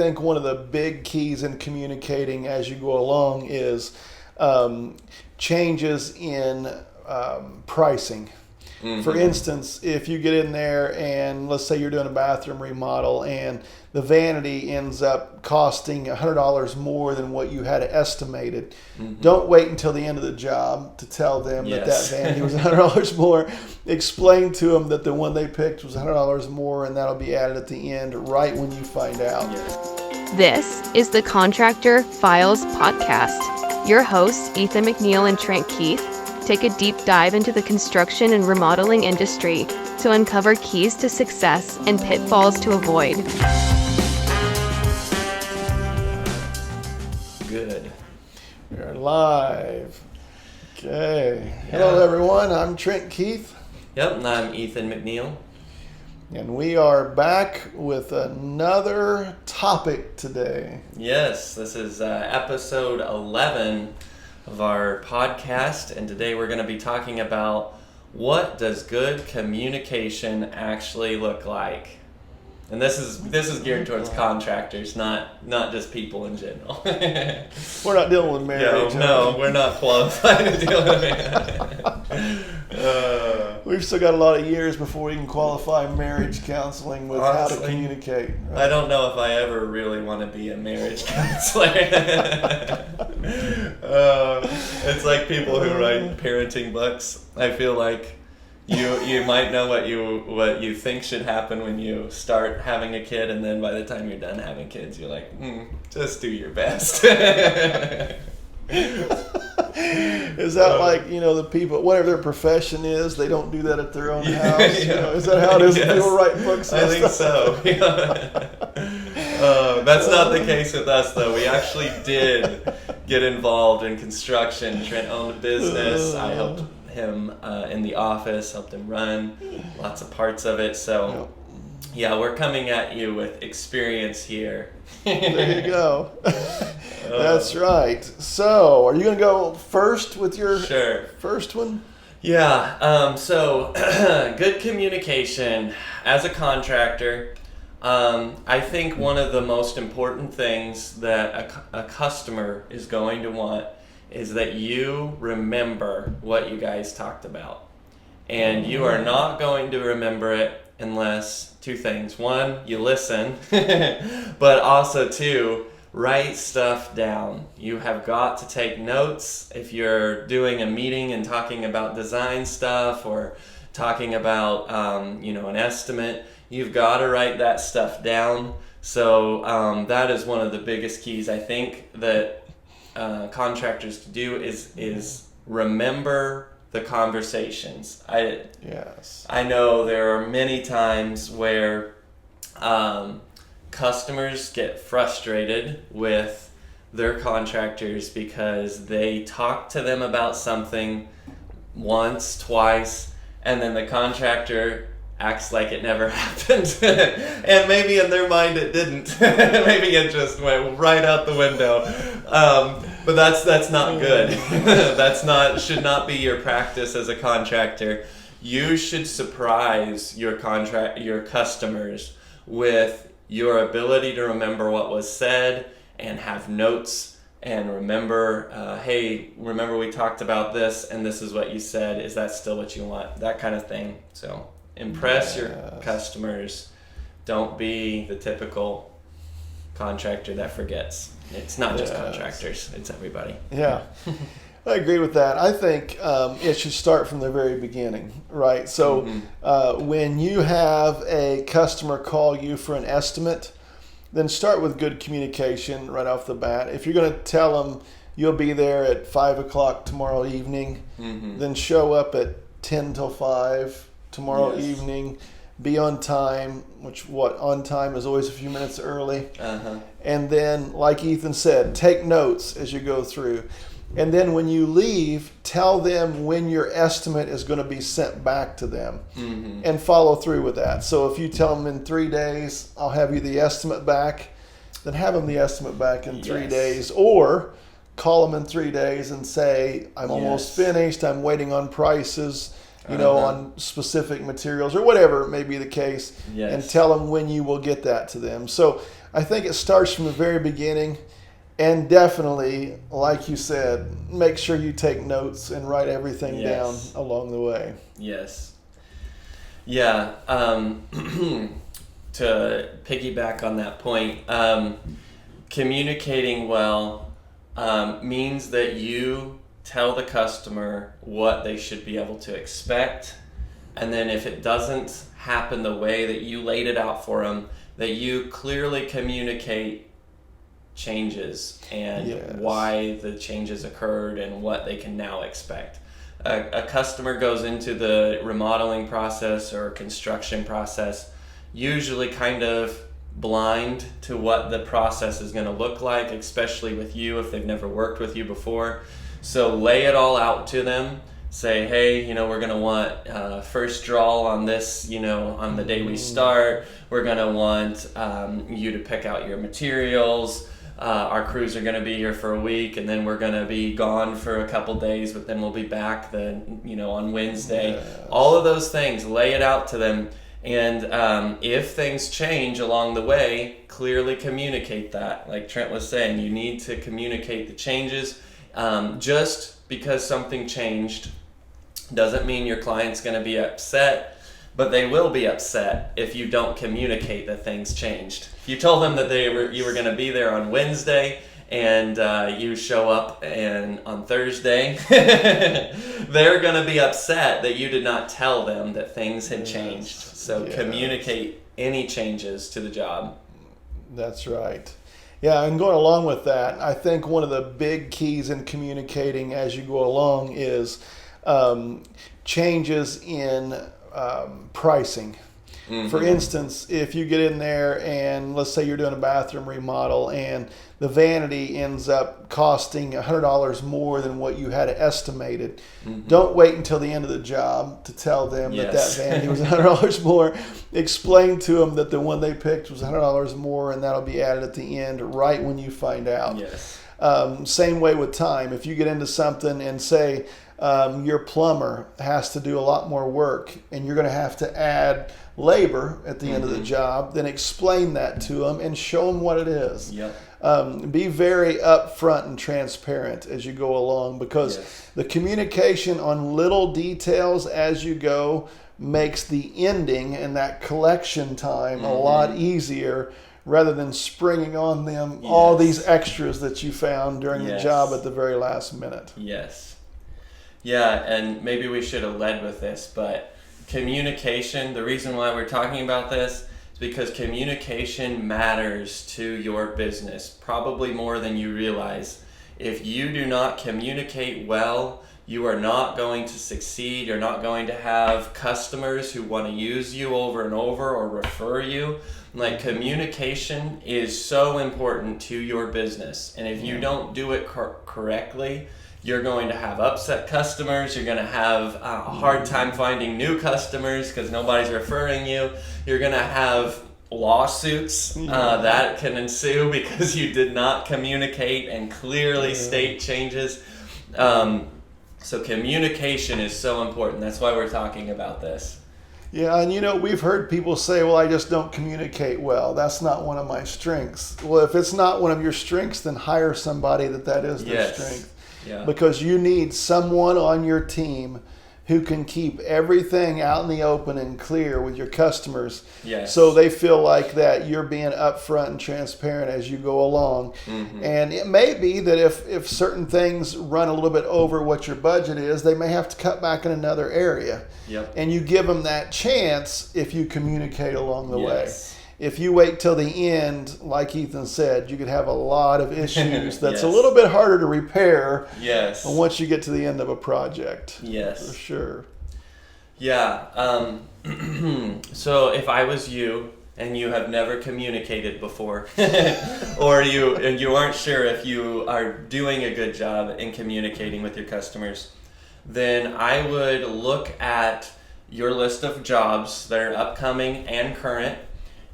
I think one of the big keys in communicating as you go along is changes in pricing. Mm-hmm. For instance, if you get in there and let's say you're doing a bathroom remodel and the vanity ends up costing $100 more than what you had estimated, don't wait until the end of the job to tell them that vanity was $100 more. Explain to them that the one they picked was $100 more, and that'll be added at the end right when you find out. This is the Contractor Files podcast. Your hosts, Ethan McNeil and Trent Keith, take a deep dive into the construction and remodeling industry to uncover keys to success and pitfalls to avoid. Good. We're live. Okay. Yeah. Hello, everyone. I'm Trent Keith. Yep, and I'm Ethan McNeil. And we are back with another topic today. Yes, this is episode 11 of our podcast, and today we're going to be talking about what does good communication actually look like. And this is geared towards contractors, not just people in general. We're not dealing with marriage. No, we're not qualified to deal with marriage. We've still got a lot of years before we can qualify marriage counseling with honestly, how to communicate. Right? I don't know if I ever really want to be a marriage counselor. It's like people who write parenting books. I feel like you might know what you think should happen when you start having a kid, and then by the time you're done having kids, you're like, just do your best. Is that like, the people, whatever their profession is, they don't do that at their own house? Yeah. Is that how it is when people write books? I think so. That's not the case with us, though. We actually did get involved in construction. Trent owned a business. I helped him in the office, helped him run lots of parts of it. So, yeah, we're coming at you with experience here. There you go. That's right. So, are you going to go first with your first one? Yeah. So, good communication as a contractor. I think one of the most important things that a customer is going to want is that you remember what you guys talked about. And you are not going to remember it unless two things. One, you listen, but also two, write stuff down. You have got to take notes if you're doing a meeting and talking about design stuff or talking about an estimate. You've got to write that stuff down. So that is one of the biggest keys I think that contractors do is remember the conversations. I know there are many times where customers get frustrated with their contractors because they talk to them about something once, twice, and then the contractor acts like it never happened. And maybe in their mind it didn't. Maybe it just went right out the window. But that's not good. Should not be your practice as a contractor. You should surprise your customers with your ability to remember what was said and have notes and remember, hey, remember we talked about this and this is what you said. Is that still what you want? That kind of thing. So impress your customers. Don't be the typical contractor that forgets. It's not just contractors, it's everybody. Yeah, I agree with that. I think it should start from the very beginning, right? So when you have a customer call you for an estimate, then start with good communication right off the bat. If you're going to tell them you'll be there at 5 o'clock tomorrow evening, then show up at 10 till 5 tomorrow evening. Be on time, on time is always a few minutes early. And then, like Ethan said, take notes as you go through. And then when you leave, tell them when your estimate is going to be sent back to them and follow through with that. So if you tell them in 3 days, I'll have you the estimate back, then have them the estimate back in 3 days. Or call them in 3 days and say, I'm almost finished, I'm waiting on prices. On specific materials or whatever may be the case, and tell them when you will get that to them. So I think it starts from the very beginning. And definitely, like you said, make sure you take notes and write everything down along the way. Yes. Yeah. To piggyback on that point, communicating well means that you tell the customer what they should be able to expect. And then if it doesn't happen the way that you laid it out for them, that you clearly communicate changes and why the changes occurred and what they can now expect. A customer goes into the remodeling process or construction process usually kind of blind to what the process is going to look like, especially with you if they've never worked with you before. So lay it all out to them. Say, hey, we're going to want first draw on this, on the day we start. We're going to want you to pick out your materials. Our crews are going to be here for a week, and then we're going to be gone for a couple days, but then we'll be back on Wednesday. Yes. All of those things, lay it out to them. And if things change along the way, clearly communicate that. Like Trent was saying, you need to communicate the changes. Just because something changed doesn't mean your client's going to be upset, but they will be upset if you don't communicate that things changed. If you told them that you were going to be there on Wednesday and you show up on Thursday, they're going to be upset that you did not tell them that things had changed. So communicate any changes to the job. That's right. Yeah, and going along with that, I think one of the big keys in communicating as you go along is changes in pricing. Mm-hmm. For instance, if you get in there and let's say you're doing a bathroom remodel and the vanity ends up costing $100 more than what you had estimated, don't wait until the end of the job to tell them that vanity was $100 more. Explain to them that the one they picked was $100 more, and that'll be added at the end right when you find out. Yes. Same way with time. If you get into something and say your plumber has to do a lot more work and you're going to have to add labor at the end of the job, then explain that to them and show them what it is. Yep. Be very upfront and transparent as you go along, because the communication on little details as you go makes the ending and that collection time a lot easier, rather than springing on them all these extras that you found during the job at the very last minute. Yes. Yeah, and maybe we should have led with this, but communication, the reason why we're talking about this is because communication matters to your business, probably more than you realize. If you do not communicate well, you are not going to succeed. You're not going to have customers who want to use you over and over or refer you. Like, communication is so important to your business. And if you don't do it correctly, you're going to have upset customers. You're going to have a hard time finding new customers because nobody's referring you. You're going to have lawsuits that can ensue because you did not communicate and clearly state changes. So communication is so important. That's why we're talking about this. Yeah, and we've heard people say, well, I just don't communicate well. That's not one of my strengths. Well, if it's not one of your strengths, then hire somebody that is their strength. Yeah. Because you need someone on your team who can keep everything out in the open and clear with your customers. Yes. So they feel like that you're being upfront and transparent as you go along. And it may be that if certain things run a little bit over what your budget is, they may have to cut back in another area. Yep. And you give them that chance if you communicate along the way. If you wait till the end, like Ethan said, you could have a lot of issues that's a little bit harder to repair once you get to the end of a project. Yes. For sure. Yeah. So if I was you and you have never communicated before or you aren't sure if you are doing a good job in communicating with your customers, then I would look at your list of jobs that are upcoming and current,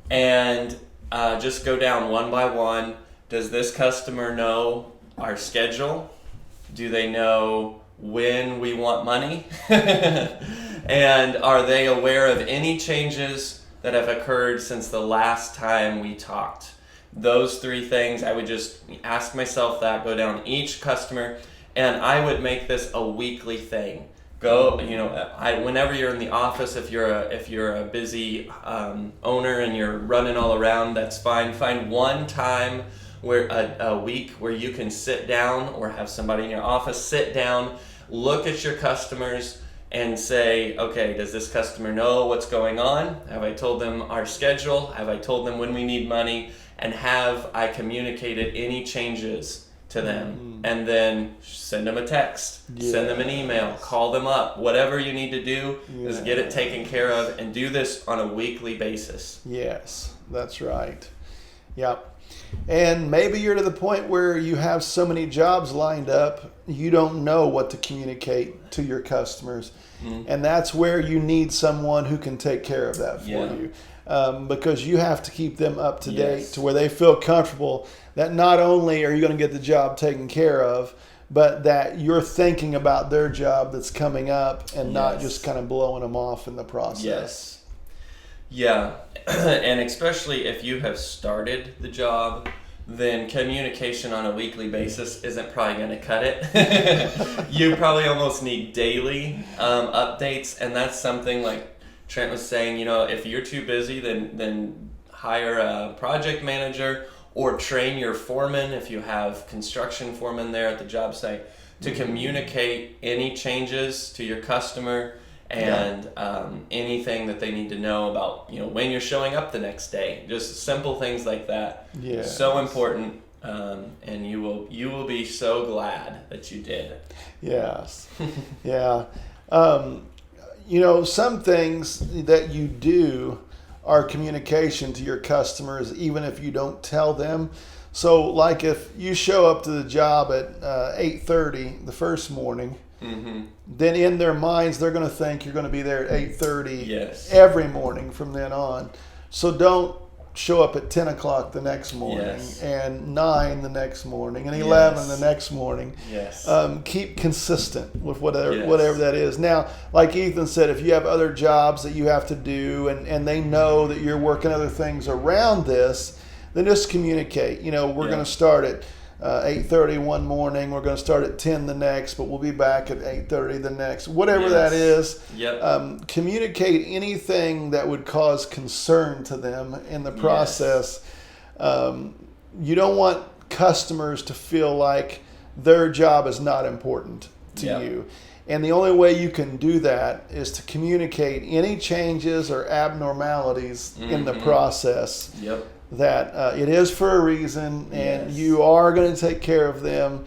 and just go down one by one. Does this customer know our schedule? Do they know when we want money? And are they aware of any changes that have occurred since the last time we talked? those 3 things, I would just ask myself that, go down each customer, and I would make this a weekly thing. Go, whenever you're in the office, if you're a busy owner and you're running all around, that's fine. Find one time where a week where you can sit down, or have somebody in your office sit down, look at your customers, and say, okay, does this customer know what's going on? Have I told them our schedule? Have I told them when we need money? And have I communicated any changes to them? And then send them a text, send them an email, call them up. Whatever you need to do is get it taken care of, and do this on a weekly basis. Yes, that's right. Yep. And maybe you're to the point where you have so many jobs lined up, you don't know what to communicate to your customers. And that's where you need someone who can take care of that for you. Because you have to keep them up to date to where they feel comfortable that not only are you going to get the job taken care of, but that you're thinking about their job that's coming up, and not just kind of blowing them off in the process. Yeah. And especially if you have started the job, then communication on a weekly basis isn't probably going to cut it. You probably almost need daily updates, and that's something like Trent was saying, if you're too busy, then hire a project manager, or train your foreman, if you have construction foremen there at the job site, to communicate any changes to your customer, and anything that they need to know about, when you're showing up the next day. Just simple things like that. So important, and you will be so glad that you did. Yes. Yeah. Some things that you do are communication to your customers, even if you don't tell them. So, like if you show up to the job at 8:30 the first morning, then in their minds they're going to think you're going to be there at 8:30 every morning from then on. So don't show up at 10 o'clock the next morning, and 9 the next morning, and 11 the next morning. Keep consistent with whatever that is. Now, like Ethan said, if you have other jobs that you have to do, and they know that you're working other things around this, then just communicate. We're going to start at 8:30 one morning, we're going to start at 10 the next, but we'll be back at 8:30 the next. Whatever that is, communicate anything that would cause concern to them in the process. You don't want customers to feel like their job is not important to you. And the only way you can do that is to communicate any changes or abnormalities in the process. That it is for a reason, and you are going to take care of them,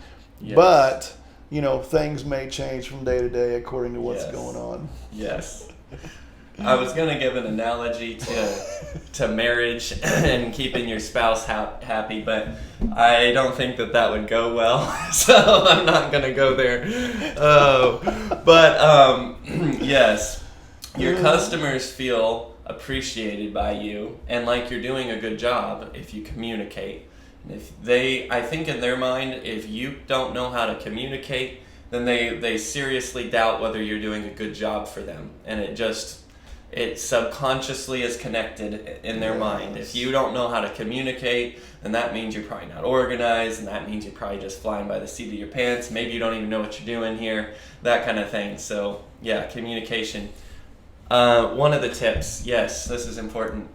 but things may change from day to day according to what's going on. I was going to give an analogy to marriage and keeping your spouse happy, but I don't think that would go well, so I'm not going to go there. Yes, your customers feel appreciated by you, and like you're doing a good job if you communicate. And I think in their mind, if you don't know how to communicate, then they seriously doubt whether you're doing a good job for them, and it subconsciously is connected in their mind. If you don't know how to communicate, then that means you're probably not organized, and that means you're probably just flying by the seat of your pants. Maybe you don't even know what you're doing here, that kind of thing. So communication. One of the tips, this is important,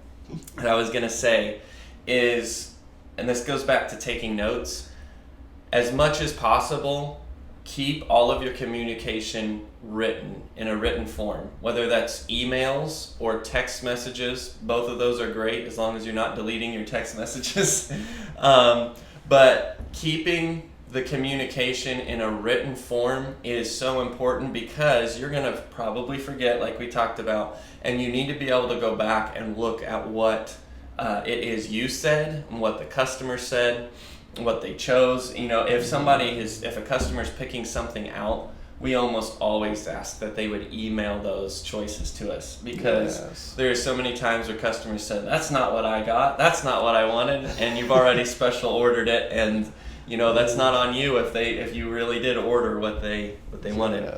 that I was going to say is, and this goes back to taking notes, as much as possible, keep all of your communication written, in a written form, whether that's emails or text messages. Both of those are great as long as you're not deleting your text messages. But keeping the communication in a written form is so important, because you're going to probably forget, like we talked about, and you need to be able to go back and look at what it is you said, and what the customer said, and what they chose. If a customer's picking something out, we almost always ask that they would email those choices to us, because there are so many times where customers said, that's not what I got, that's not what I wanted, and you've already special ordered it, and that's not on you if you really did order what they wanted.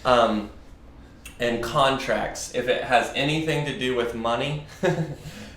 And contracts, if it has anything to do with money,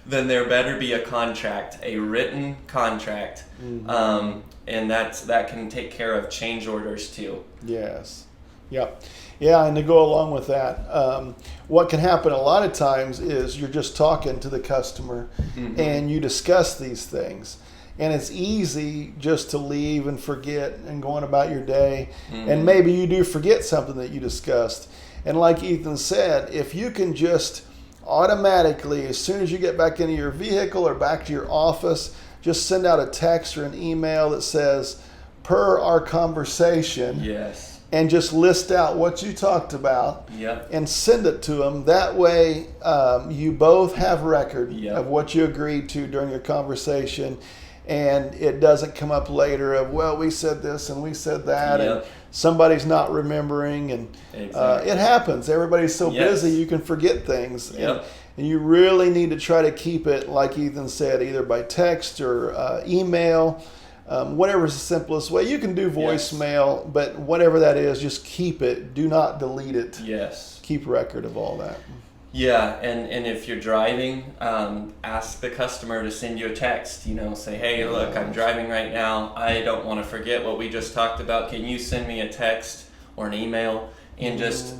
then there better be a contract, a written contract, and that can take care of change orders too. Yes. Yep. Yeah, and to go along with that, what can happen a lot of times is you're just talking to the customer and you discuss these things. And it's easy just to leave and forget and go on about your day. And maybe you do forget something that you discussed. And like Ethan said, if you can just automatically, as soon as you get back into your vehicle or back to your office, just send out a text or an email that says, per our conversation. Yes. And just list out what you talked about and send it to them. That way you both have record of what you agreed to during your conversation. And it doesn't come up later of, well, we said this and we said that, and somebody's not remembering, and it happens. Everybody's so busy you can forget things. And you really need to try to keep it, like Ethan said, either by text or email, whatever's the simplest way. You can do voicemail, but whatever that is, just keep it. Do not delete it. Yes. Keep record of all that. Yeah, and if you're driving, ask the customer to send you a text. Say, hey, look, I'm driving right now. I don't want to forget what we just talked about. Can you send me a text or an email and just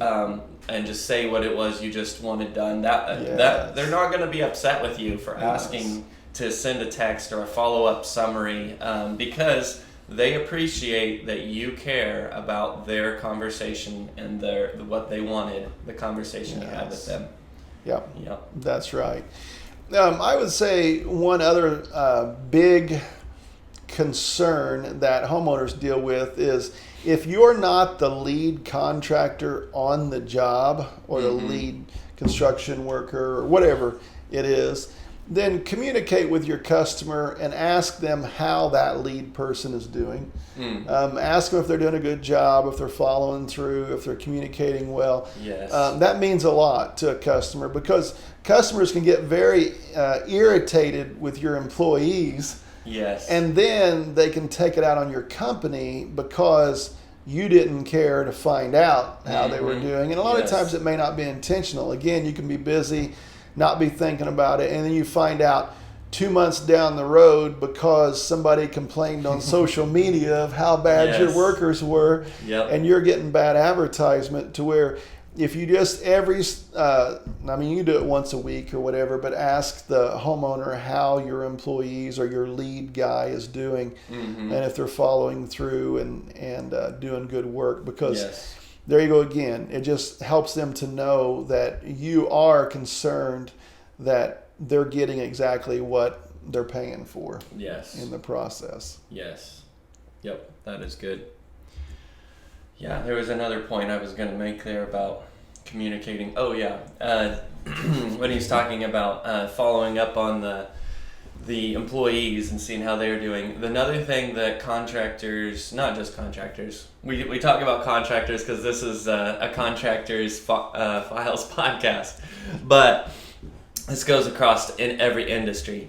say what it was you just wanted done? That they're not going to be upset with you for asking to send a text or a follow-up summary because they appreciate that you care about their conversation and what they wanted, the conversation you had with them. Yep. That's right. I would say one other big concern that homeowners deal with is if you're not the lead contractor on the job or the lead construction worker or whatever it is, then communicate with your customer and ask them how that lead person is doing. Ask them if they're doing a good job, if they're following through, if they're communicating well. Yes. That means a lot to a customer because customers can get very irritated with your employees. Yes. And then they can take it out on your company because you didn't care to find out how they were doing. And a lot of times it may not be intentional. Again, you can be busy, not be thinking about it, and then you find out 2 months down the road because somebody complained on social media of how bad your workers were, and you're getting bad advertisement to where if you just you do it once a week or whatever, but ask the homeowner how your employees or your lead guy is doing and if they're following through and doing good work because there you go again. It just helps them to know that you are concerned that they're getting exactly what they're paying for in the process. Yes. Yep, that is good. Yeah, there was another point I was going to make there about communicating. Oh, yeah. When he's talking about following up on the employees and seeing how they're doing. Another thing that contractors, not just contractors, we talk about contractors because this is a contractors files podcast, but this goes across in every industry.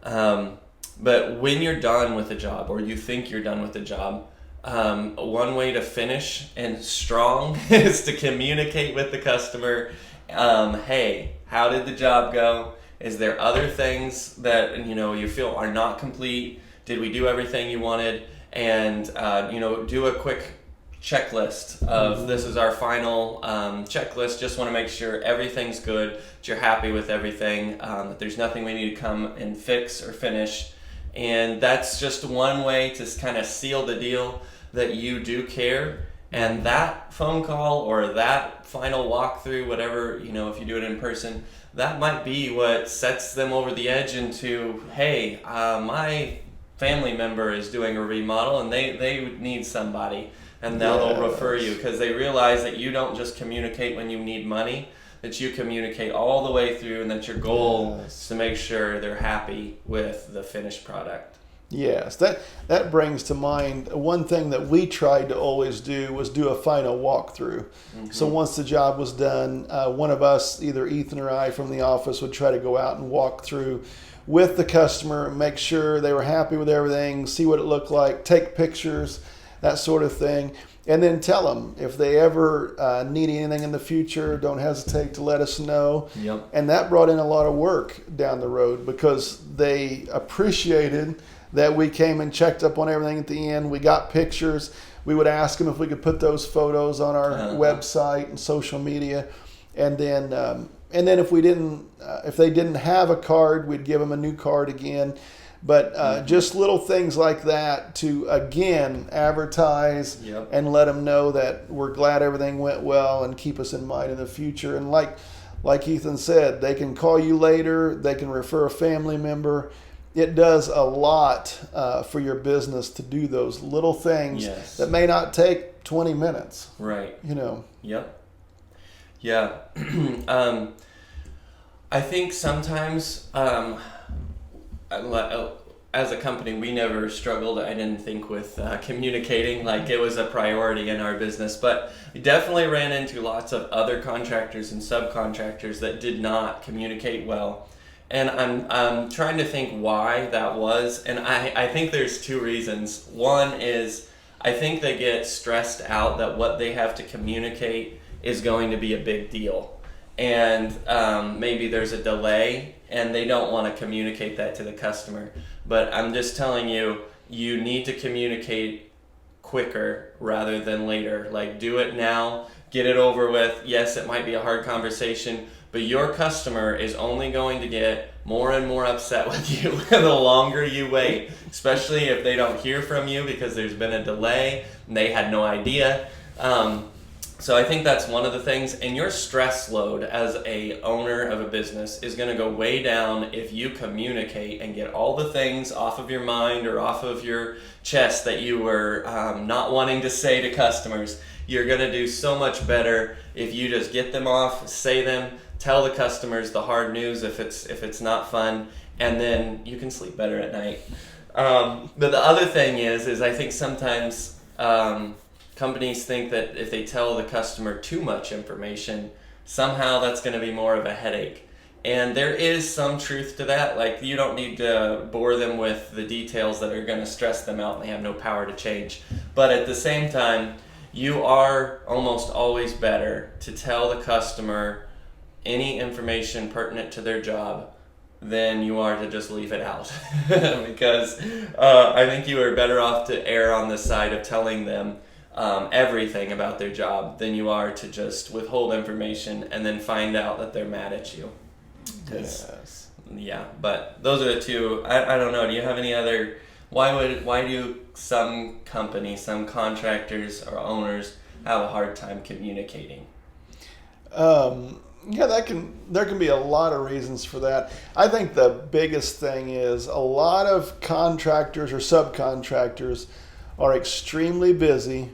But when you're done with a job or you think you're done with a job, one way to finish and strong is to communicate with the customer. Hey, how did the job go? Is there other things that you feel are not complete? Did we do everything you wanted? And do a quick checklist of this is our final checklist. Just want to make sure everything's good, that you're happy with everything, that there's nothing we need to come and fix or finish. And that's just one way to kind of seal the deal that you do care. And that phone call or that final walkthrough, whatever, if you do it in person, that might be what sets them over the edge into, hey, my family member is doing a remodel and they need somebody. And now they'll refer you because they realize that you don't just communicate when you need money, that you communicate all the way through and that your goal is to make sure they're happy with the finished product. Yes, that brings to mind one thing that we tried to always do was do a final walkthrough. So once the job was done, one of us, either Ethan or I from the office, would try to go out and walk through with the customer, make sure they were happy with everything, see what it looked like, take pictures, that sort of thing. And then tell them if they ever need anything in the future, don't hesitate to let us know. Yep. And that brought in a lot of work down the road because they appreciated that we came and checked up on everything at the end. We got pictures. We would ask them if we could put those photos on our website and social media. And then if if they didn't have a card, we'd give them a new card again. But just little things like that to, again, advertise and let them know that we're glad everything went well and keep us in mind in the future. And like Ethan said, they can call you later. They can refer a family member. It does a lot for your business to do those little things that may not take 20 minutes. Right. Yep. Yeah. I think sometimes... as a company, we never struggled, I didn't think, with communicating. Like, it was a priority in our business. But we definitely ran into lots of other contractors and subcontractors that did not communicate well. And I'm trying to think why that was. And I think there's two reasons. One is I think they get stressed out that what they have to communicate is going to be a big deal. And maybe there's a delay and they don't want to communicate that to the customer. But I'm just telling you, you need to communicate quicker rather than later. Like, do it now, get it over with. Yes, it might be a hard conversation, but your customer is only going to get more and more upset with you the longer you wait, especially if they don't hear from you because there's been a delay and they had no idea. So I think that's one of the things. And your stress load as a owner of a business is going to go way down if you communicate and get all the things off of your mind or off of your chest that you were not wanting to say to customers. You're going to do so much better if you just get them off, say them, tell the customers the hard news if it's not fun, and then you can sleep better at night. But the other thing is I think sometimes companies think that if they tell the customer too much information, somehow that's going to be more of a headache. And there is some truth to that. Like, you don't need to bore them with the details that are going to stress them out and they have no power to change. But at the same time, you are almost always better to tell the customer any information pertinent to their job than you are to just leave it out. Because I think you are better off to err on the side of telling them everything about their job than you are to just withhold information and then find out that they're mad at you. Yes. Yeah, but those are the two. I don't know. Do you have any other? Why do some companies, some contractors or owners have a hard time communicating? Yeah, there can be a lot of reasons for that. I think the biggest thing is a lot of contractors or subcontractors are extremely busy,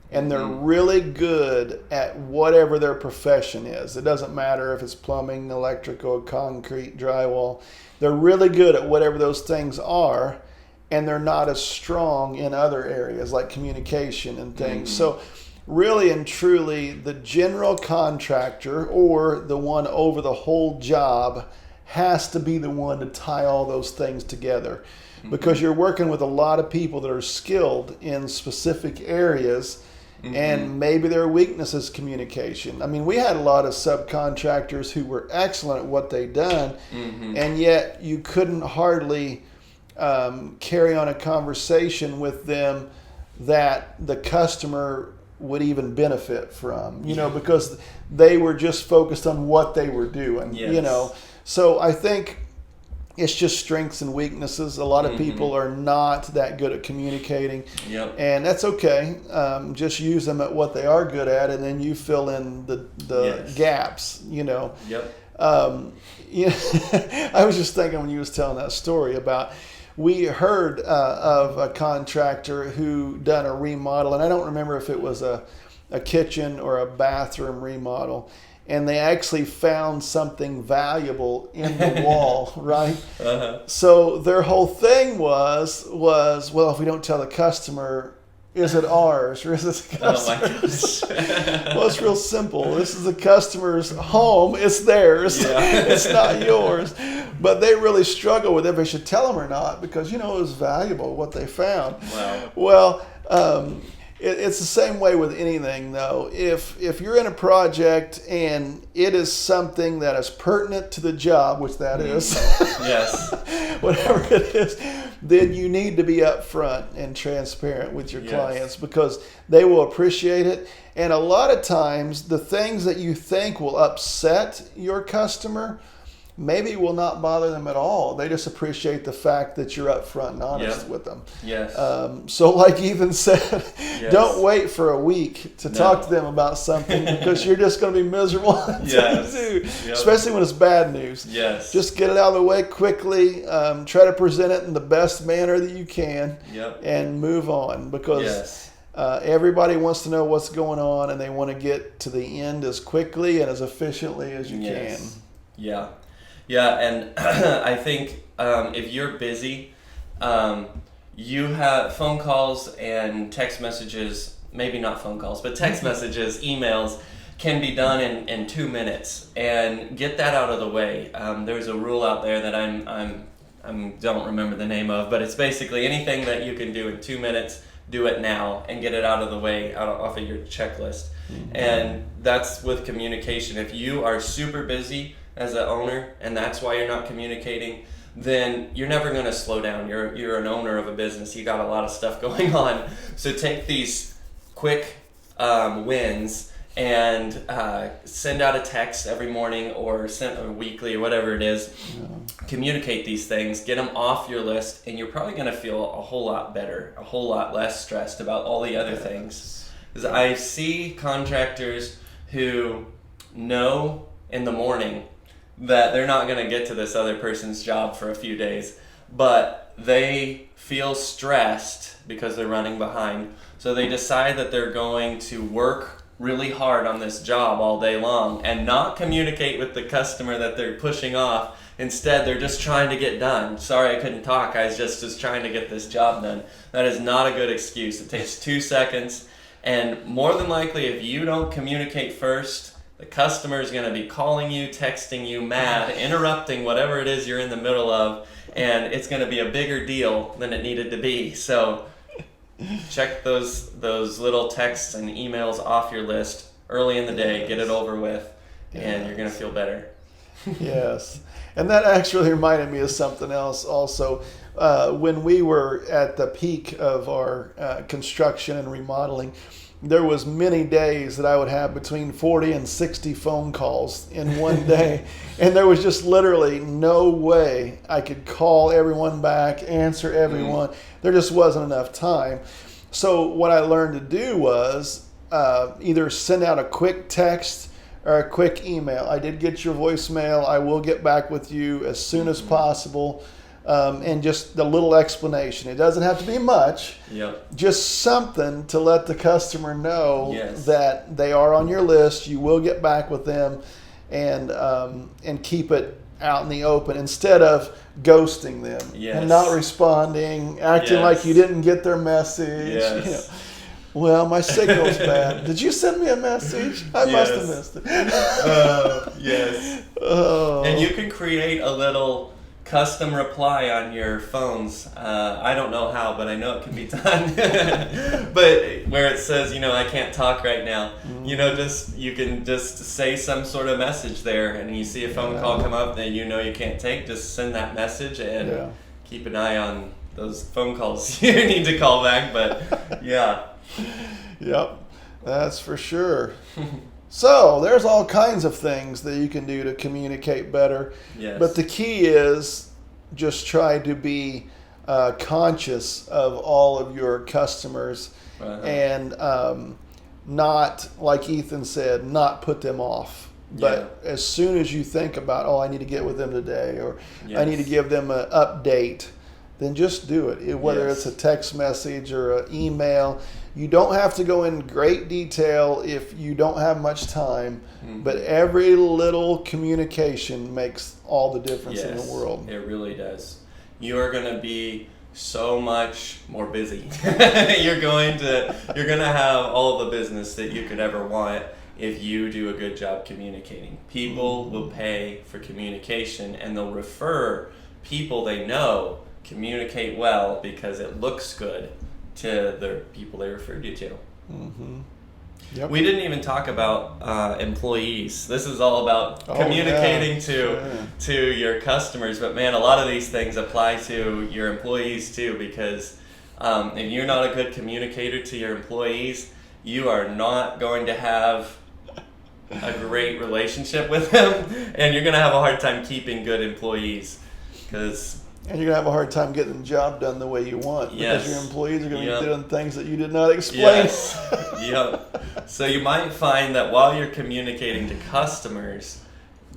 and they're really good at whatever their profession is. It doesn't matter if it's plumbing, electrical, concrete, drywall. They're really good at whatever those things are, and they're not as strong in other areas like communication and things. So really and truly, the general contractor or the one over the whole job has to be the one to tie all those things together, because you're working with a lot of people that are skilled in specific areas, and maybe their weakness is communication. I mean, we had a lot of subcontractors who were excellent at what they'd done, and yet you couldn't hardly carry on a conversation with them that the customer would even benefit from, because they were just focused on what they were doing, So I think it's just strengths and weaknesses. A lot of people are not that good at communicating, and that's okay. Just use them at what they are good at, and then you fill in the gaps, I was just thinking when you was telling that story about, we heard of a contractor who done a remodel, and I don't remember if it was a kitchen or a bathroom remodel, and they actually found something valuable in the wall, right? So their whole thing was, well, if we don't tell the customer, is it ours or is it the customer's? Oh my gosh. Well, it's real simple. This is the customer's home. It's theirs. It's not yours. But they really struggle with if they should tell them or not, because, it was valuable what they found. Wow. Well, It's the same way with anything, though. If you're in a project and it is something that is pertinent to the job, which that is, yes, whatever it is, then you need to be upfront and transparent with your clients, because they will appreciate it. And a lot of times, the things that you think will upset your customer maybe will not bother them at all. They just appreciate the fact that you're upfront and honest with them. Yes. So like Ethan said, don't wait for a week to talk to them about something, because you're just going to be miserable until you do, especially when it's bad news. Yes. Just get it out of the way quickly. Try to present it in the best manner that you can, and move on, because everybody wants to know what's going on, and they want to get to the end as quickly and as efficiently as you can. Yeah. Yeah, and I think if you're busy, you have phone calls and text messages, maybe not phone calls, but text messages, emails can be done in 2 minutes, and get that out of the way. There's a rule out there that I don't remember the name of, but it's basically anything that you can do in 2 minutes, do it now and get it out of the way, off of your checklist. And that's with communication. If you are super busy as an owner, and that's why you're not communicating, then you're never going to slow down. You're an owner of a business. You got a lot of stuff going on. So take these quick wins and send out a text every morning, or weekly, or whatever it is. Communicate these things, get them off your list, and you're probably going to feel a whole lot better, a whole lot less stressed about all the other things. Because I see contractors who know in the morning that they're not going to get to this other person's job for a few days, but they feel stressed because they're running behind. So they decide that they're going to work really hard on this job all day long and not communicate with the customer that they're pushing off. Instead, they're just trying to get done. Sorry, I couldn't talk. I was just trying to get this job done. That is not a good excuse. It takes 2 seconds. And more than likely, if you don't communicate first, the customer is going to be calling you, texting you, mad, interrupting whatever it is you're in the middle of, and it's going to be a bigger deal than it needed to be. So check those little texts and emails off your list early in the day, get it over with, and you're going to feel better. Yes. And that actually reminded me of something else also. When we were at the peak of our construction and remodeling, there was many days that I would have between 40 and 60 phone calls in one day. And there was just literally no way I could call everyone back, answer everyone. There just wasn't enough time. So what I learned to do was either send out a quick text or a quick email. I did get your voicemail. I will get back with you as soon as possible. And just the little explanation. It doesn't have to be much. Just something to let the customer know that they are on your list. You will get back with them, and keep it out in the open instead of ghosting them and not responding, acting like you didn't get their message. You know, well, my signal's bad. Did you send me a message? I must have missed it. And you can create a little custom reply on your phones. I don't know how, but I know it can be done. But where it says, I can't talk right now, you can just say some sort of message there, and you see a phone call come up that you can't take, just send that message and keep an eye on those phone calls you need to call back. But Yep, that's for sure. So there's all kinds of things that you can do to communicate better. But the key is just try to be conscious of all of your customers and not, like Ethan said, not put them off. But as soon as you think about, I need to get with them today, or I need to give them an update, then just do it. Whether it's a text message or an email. You don't have to go in great detail if you don't have much time, but every little communication makes all the difference in the world. It really does. You are going to be so much more busy. You're going to have all the business that you could ever want if you do a good job communicating. People will pay for communication, and they'll refer people they know communicate well because it looks good. to the people they referred you to. Yep. We didn't even talk about employees. This is all about communicating to your customers. But man, a lot of these things apply to your employees too, because if you're not a good communicator to your employees, you are not going to have a great relationship with them, and you're going to have a hard time keeping good employees. And you're going to have a hard time getting the job done the way you want, because your employees are going to be doing things that you did not explain. Yep. So you might find that while you're communicating to customers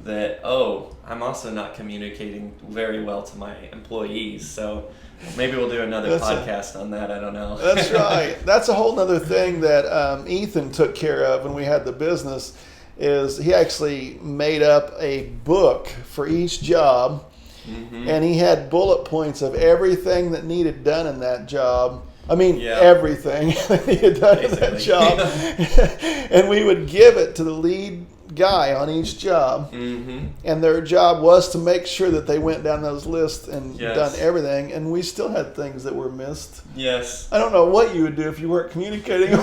that, I'm also not communicating very well to my employees. So maybe we'll do another podcast on that. I don't know. That's right. That's a whole other thing that Ethan took care of when we had the business, is he actually made up a book for each job. And he had bullet points of everything that needed done in that job. I mean, everything that needed done in that job. And we would give it to the lead guy on each job. And their job was to make sure that they went down those lists and done everything. And we still had things that were missed. Yes. I don't know what you would do if you weren't communicating.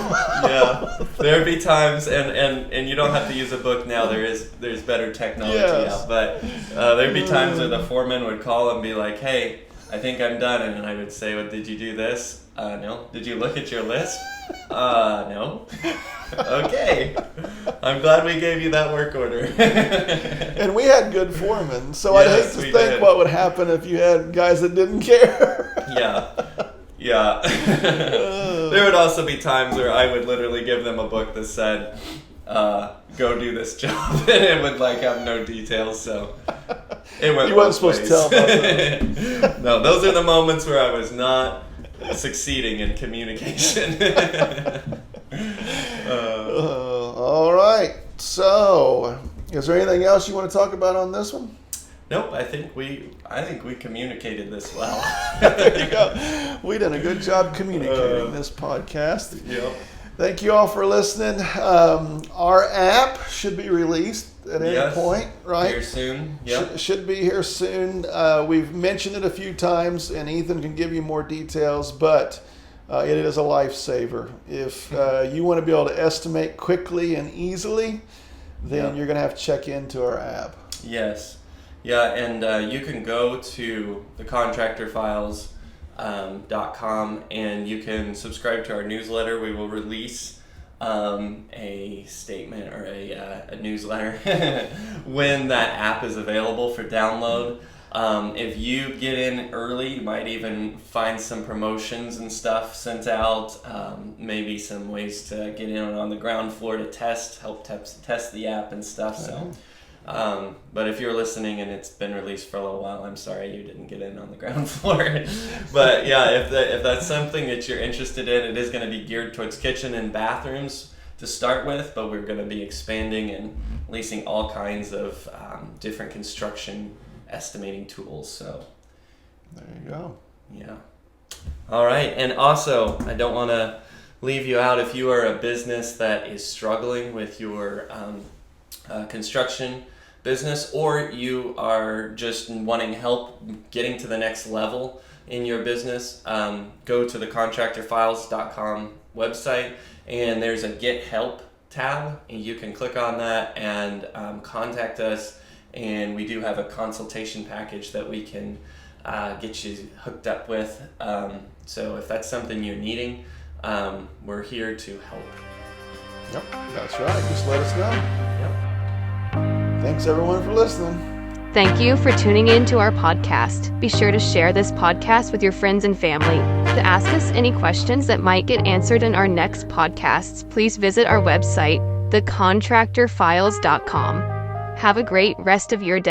There'd be times, and you don't have to use a book now. There's better technology now. But there'd be times where the foreman would call and be like, "Hey, I think I'm done," and then I would say, "Well, did you do this? No. Did you look at your list? No. Okay. I'm glad we gave you that work order." And we had good foremen, so I'd hate to think what would happen if you had guys that didn't care. Yeah. There would also be times where I would literally give them a book that said, "Go do this job," and it would have no details. So it went. You weren't supposed to tell about that. No, those are the moments where I was not succeeding in communication. All right. So, is there anything else you want to talk about on this one? Nope. I think we communicated this well. There you go. We did a good job communicating this podcast. Yep. Thank you all for listening. Our app should be released at any point, right? Here soon. Yep. Should be here soon. We've mentioned it a few times, and Ethan can give you more details, but it is a lifesaver. If you want to be able to estimate quickly and easily, then you're going to have to check into our app. Yes. Yeah, and you can go to thecontractorfiles.com and you can subscribe to our newsletter. We will release a statement or a newsletter when that app is available for download. If you get in early, you might even find some promotions and stuff sent out, maybe some ways to get in on the ground floor to help test the app and stuff. So, but if you're listening and it's been released for a little while, I'm sorry you didn't get in on the ground floor. But yeah, if that's something that you're interested in, it is going to be geared towards kitchen and bathrooms to start with, but we're going to be expanding and leasing all kinds of different construction estimating tools. So there you go. Yeah. All right. And also, I don't want to leave you out. If you are a business that is struggling with your construction business, or you are just wanting help getting to the next level in your business, go to the contractorfiles.com website, and there's a Get Help tab, and you can click on that and contact us. And we do have a consultation package that we can get you hooked up with. So if that's something you're needing, we're here to help. Yep, that's right. Just let us know. Yep. Thanks everyone for listening. Thank you for tuning in to our podcast. Be sure to share this podcast with your friends and family. To ask us any questions that might get answered in our next podcasts, please visit our website, thecontractorfiles.com. Have a great rest of your day.